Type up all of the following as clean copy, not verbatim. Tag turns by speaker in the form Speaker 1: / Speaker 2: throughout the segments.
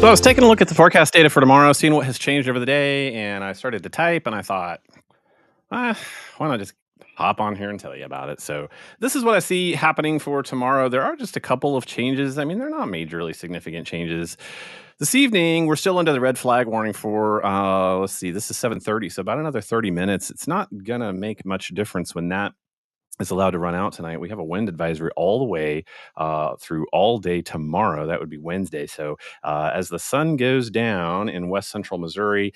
Speaker 1: So I was taking a look at the forecast data for tomorrow, seeing what has changed over the day, and I started to type, and I thought, ah, why not just hop on here and tell you about it? So this is what I see happening for tomorrow. There are just a couple of changes. I mean, they're not majorly significant changes. This evening, we're still under the red flag warning for let's see, this is 7:30, so about another 30 minutes. It's not gonna make much difference when that is allowed to run out tonight. We have a wind advisory all the way through all day tomorrow. That would be Wednesday. So as the sun goes down in west central Missouri,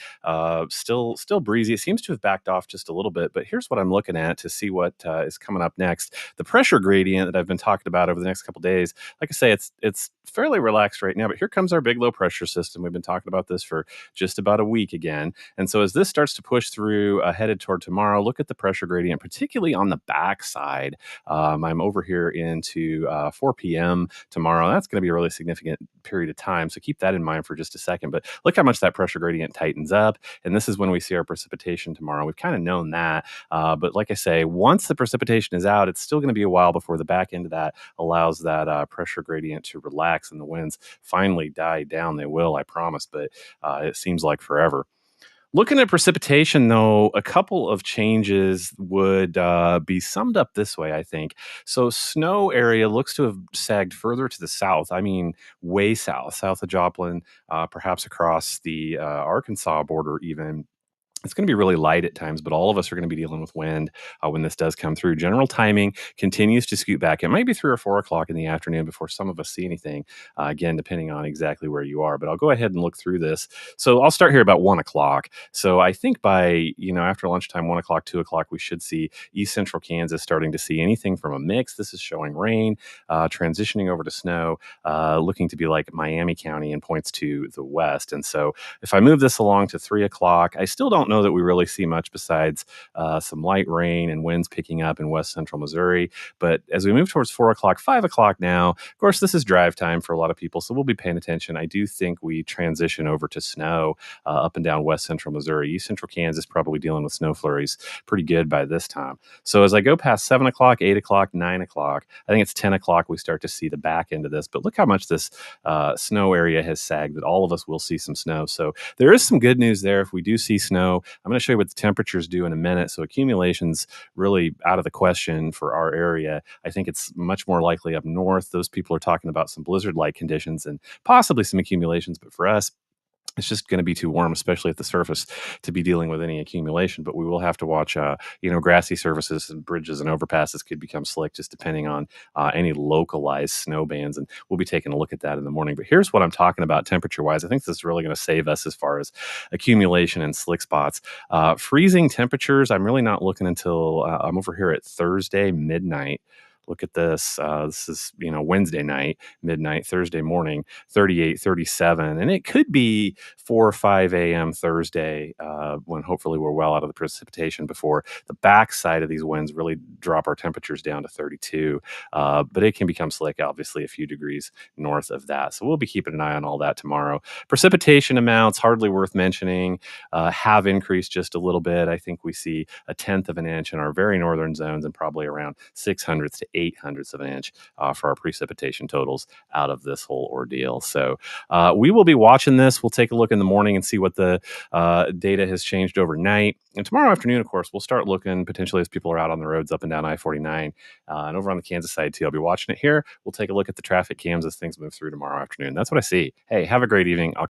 Speaker 1: still breezy. It seems to have backed off just a little bit. But here's what I'm looking at to see what is coming up next. The pressure gradient that I've been talking about over the next couple days. Like I say, it's fairly relaxed right now. But here comes our big low pressure system. We've been talking about this for just about a week again. And so as this starts to push through, headed toward tomorrow, look at the pressure gradient, particularly on the backside. I'm over here into 4 p.m. tomorrow. That's going to be a really significant period of time. So keep that in mind for just a second. But look how much that pressure gradient tightens up. And this is when we see our precipitation tomorrow. We've kind of known that. But like I say, once the precipitation is out, it's still going to be a while before the back end of that allows that pressure gradient to relax and the winds finally die down. They will, I promise. But it seems like forever. Looking at precipitation, though, a couple of changes would be summed up this way, I think. So, snow area looks to have sagged further to the south. I mean, way south, south of Joplin, perhaps across the Arkansas border, even. It's going to be really light at times, but all of us are going to be dealing with wind when this does come through. General timing continues to scoot back. It might be 3 or 4 o'clock in the afternoon before some of us see anything, again, depending on exactly where you are. But I'll go ahead and look through this. So I'll start here about 1 o'clock. So I think by, after lunchtime, 1 o'clock, 2 o'clock, we should see East Central Kansas starting to see anything from a mix. This is showing rain, transitioning over to snow, looking to be like Miami County and points to the west. And so if I move this along to 3 o'clock, I still don't know that we really see much besides some light rain and winds picking up in west central Missouri. But as we move towards 4 o'clock, 5 o'clock now, of course, this is drive time for a lot of people, so we'll be paying attention. I do think we transition over to snow up and down west central Missouri. East central Kansas probably dealing with snow flurries pretty good by this time. So as I go past 7 o'clock, 8 o'clock, 9 o'clock, I think it's 10 o'clock, we start to see the back end of this. But look how much this snow area has sagged, that all of us will see some snow. So there is some good news there. If we do see snow, I'm going to show you what the temperatures do in a minute. So accumulation's really out of the question for our area. I think it's much more likely up north. Those people are talking about some blizzard-like conditions and possibly some accumulations. But for us, it's just going to be too warm, especially at the surface, to be dealing with any accumulation. But we will have to watch, grassy surfaces and bridges and overpasses could become slick, just depending on any localized snow bands. And we'll be taking a look at that in the morning. But here's what I'm talking about temperature-wise. I think this is really going to save us as far as accumulation and slick spots. Freezing temperatures, I'm really not looking until I'm over here at Thursday midnight. Look at this. This is, Wednesday night, midnight, Thursday morning, 38, 37. And it could be 4 or 5 a.m. Thursday when hopefully we're well out of the precipitation before the backside of these winds really drop our temperatures down to 32. But it can become slick, obviously, a few degrees north of that. So we'll be keeping an eye on all that tomorrow. Precipitation amounts, hardly worth mentioning, have increased just a little bit. I think we see a tenth of an inch in our very northern zones and probably around 600ths to 800ths of an inch for our precipitation totals out of this whole ordeal. So we will be watching this. We'll take a look in the morning and see what the data has changed overnight. And tomorrow afternoon, of course, we'll start looking potentially as people are out on the roads up and down I-49 and over on the Kansas side too. I'll be watching it here. We'll take a look at the traffic cams as things move through tomorrow afternoon. That's what I see. Hey, have a great evening. I'll